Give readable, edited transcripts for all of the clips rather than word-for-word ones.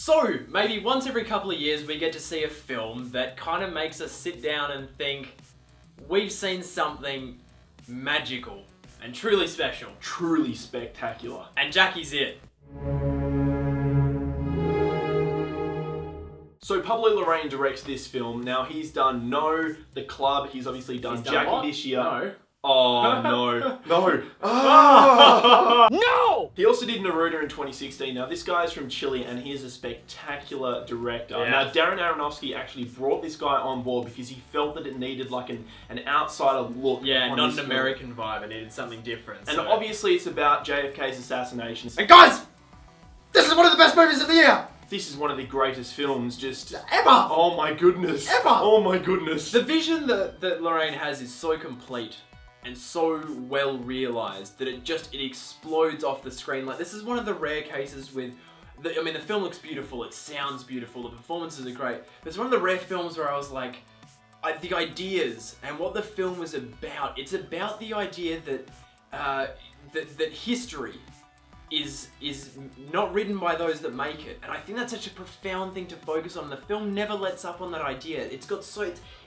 So, maybe once every couple of years we get to see a film that kind of makes us sit down and think, we've seen something magical and truly special. Truly spectacular. And Jackie's it. So Pablo Larraín directs this film. Now he's done No, The Club. He's obviously done Jackie what? this year. No. Oh, no. No. Ah! No! He also did Neruda in 2016. Now, this guy is from Chile, and he is a spectacular director. Yeah. Now, Darren Aronofsky actually brought this guy on board because he felt that it needed like an outsider look. Yeah, on not this an film. American vibe. It needed something different. And so. obviously, it's about JFK's assassination. And guys, this is one of the best movies of the year. This is one of the greatest films just... Ever. Oh my goodness. Ever. Oh my goodness. The vision that Larraín has is so complete and so well realised that it explodes off the screen. Like, this is one of the rare cases with... the film looks beautiful, it sounds beautiful, the performances are great. But it's one of the rare films where I was like, the ideas and what the film was about. It's about the idea that that history is not written by those that make it, and I think that's such a profound thing to focus on. The film never lets up on that idea. It's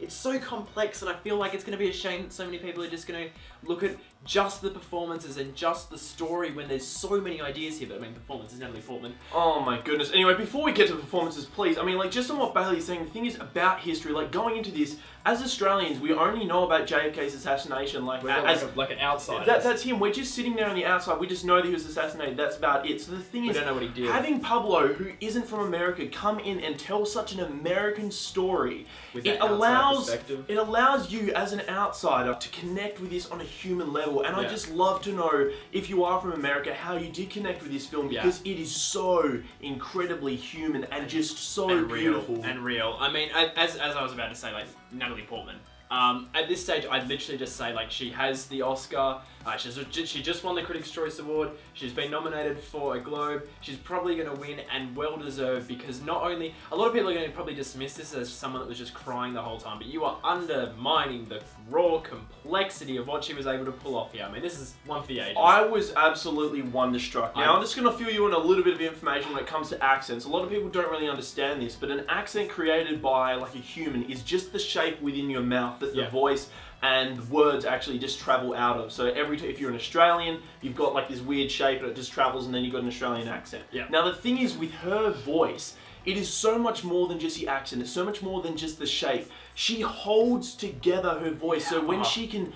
so complex, and I feel like it's going to be a shame that so many people are just going to look at just the performances and just the story when there's so many ideas here. But I mean, performance is Natalie Portman. Oh my goodness. Anyway, before we get to performances, please, I mean, like, just on what Bailey's saying, the thing is about history, like, going into this, as Australians, we only know about JFK's assassination, like, as like an outsider. That's him. We're just sitting there on the outside. We just know that he was assassinated. That's about it. So the thing is, We don't know what he did. having Pablo, who isn't from America, come in and tell such an American story, With it that outside allows perspective. you as an outsider to connect with this on a human level. And I Yeah. just love to know, if you are from America, how you did connect with this film, because it is so incredibly human and just so and beautiful. real. I mean, as I was about to say, like, Natalie Portman. At this stage, I'd literally just say, like, she has the Oscar. She just won the Critics' Choice Award. She's been nominated for a Globe. She's probably going to win, and well deserved, because not only... A lot of people are going to probably dismiss this as someone that was just crying the whole time, but you are undermining the raw complexity of what she was able to pull off here. I mean, this is one for the ages. I was absolutely wonderstruck. Now, I'm just going to fill you in a little bit of information when it comes to accents. A lot of people don't really understand this, but an accent created by, like, a human is just the shape within your mouth that the voice and words actually just travel out of. So if you're an Australian, you've got like this weird shape and it just travels, and then you've got an Australian accent. Yeah. Now the thing is, with her voice, it is so much more than just the accent. It's so much more than just the shape. She holds together her voice. So when she can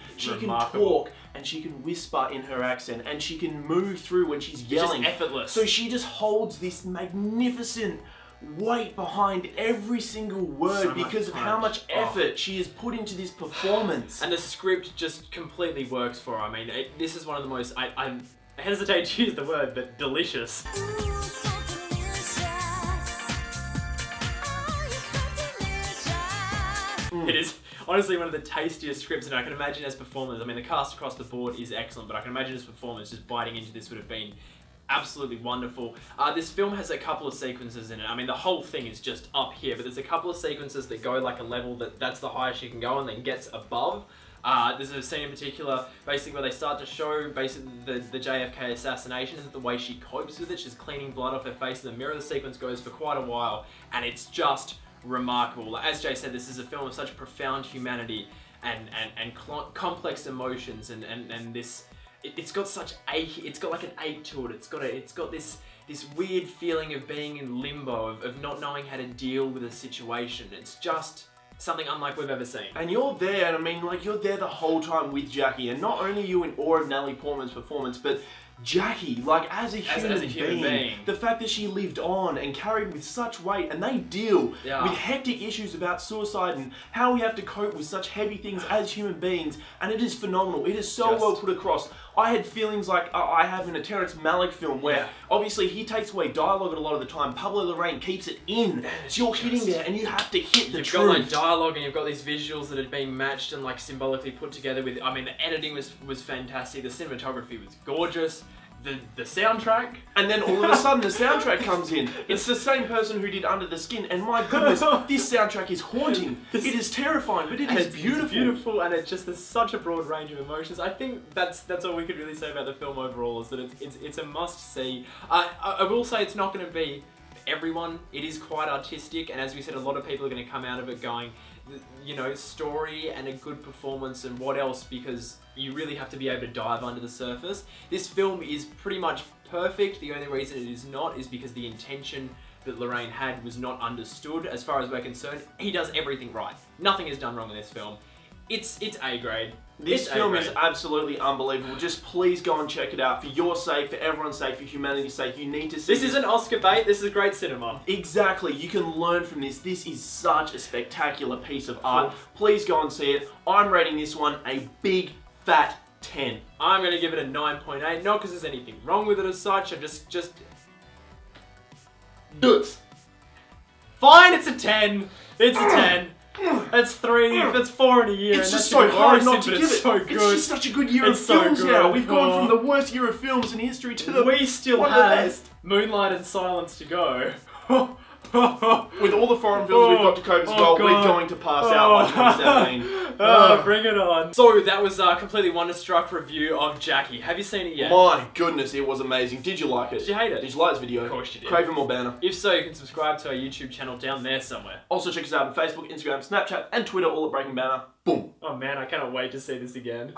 talk, and she can whisper in her accent, and she can move through when she's yelling. It's just effortless. So she just holds this magnificent weight behind every single word, So much because of punch. how much effort she has put into this performance. And the script just completely works for her. I mean, this is one of the most... I hesitate to use the word, but delicious. It is honestly one of the tastiest scripts, and I can imagine as performers, I mean, the cast across the board is excellent, but I can imagine as performers just biting into this would have been absolutely wonderful. This film has a couple of sequences in it. I mean, the whole thing is just up here, but there's a couple of sequences that go like a level that's the highest you can go, and then gets above. There's a scene in particular, basically, where they start to show basically the JFK assassination and the way she copes with it. She's cleaning blood off her face, and the mirror sequence goes for quite a while, and it's just remarkable. As Jay said, this is a film of such profound humanity and complex emotions, and this... It's got such it's got like an ache to it. It's got this weird feeling of being in limbo, of not knowing how to deal with a situation. It's just something unlike we've ever seen. And you're there, and I mean, like, you're there the whole time with Jackie, and not only are you in awe of Natalie Portman's performance, but Jackie, like, as a human being, the fact that she lived on and carried with such weight, and they deal with hectic issues about suicide and how we have to cope with such heavy things as human beings, and it is phenomenal. It is so well put across. I had feelings like I have in a Terrence Malick film where obviously he takes away dialogue a lot of the time. Pablo Larraín keeps it in. So you're hitting there and you have to hit the truth. You've got like dialogue, and you've got these visuals that are being matched and like symbolically put together with, I mean, the editing was fantastic. The cinematography was gorgeous. The soundtrack. And then all of a sudden the soundtrack comes in. It's the same person who did Under the Skin, and my goodness, this soundtrack is haunting. It is terrifying, but it is beautiful. It's beautiful, and there's such a broad range of emotions. I think that's all we could really say about the film overall, is that it's a must see. I will say it's not going to be everyone. It is quite artistic, and as we said, a lot of people are going to come out of it going, you know, story and a good performance and what else, because you really have to be able to dive under the surface. This film is pretty much perfect. The only reason it is not is because the intention that Lorraine had was not understood. As far as we're concerned, he does everything right. Nothing is done wrong in this film. It's A grade. This film is absolutely unbelievable. Just please go and check it out for your sake, for everyone's sake, for humanity's sake. You need to see this. This isn't Oscar bait. This is great cinema. Exactly. You can learn from this. This is such a spectacular piece of art. Please go and see it. I'm rating this one a big fat 10. I'm going to give it a 9.8. Not because there's anything wrong with it as such. I'm just Dudes. Fine, it's a 10. It's a 10. That's 3. That's 4 in a year. It's just so hard not to give it. So good. It's just such a good year of films now. We've gone from the worst year of films in history to the We still have Moonlight and Silence to go. With all the foreign films we've got to cope as well, we're going to pass out by 2017. Bring it on. So that was a completely wonderstruck review of Jackie. Have you seen it yet? My goodness, it was amazing. Did you like it? Did you hate it? Did you like this video? Of course you did. Craven more banner. If so, you can subscribe to our YouTube channel down there somewhere. Also check us out on Facebook, Instagram, Snapchat, and Twitter, all at Breaking Banner. Boom. Oh man, I cannot wait to see this again.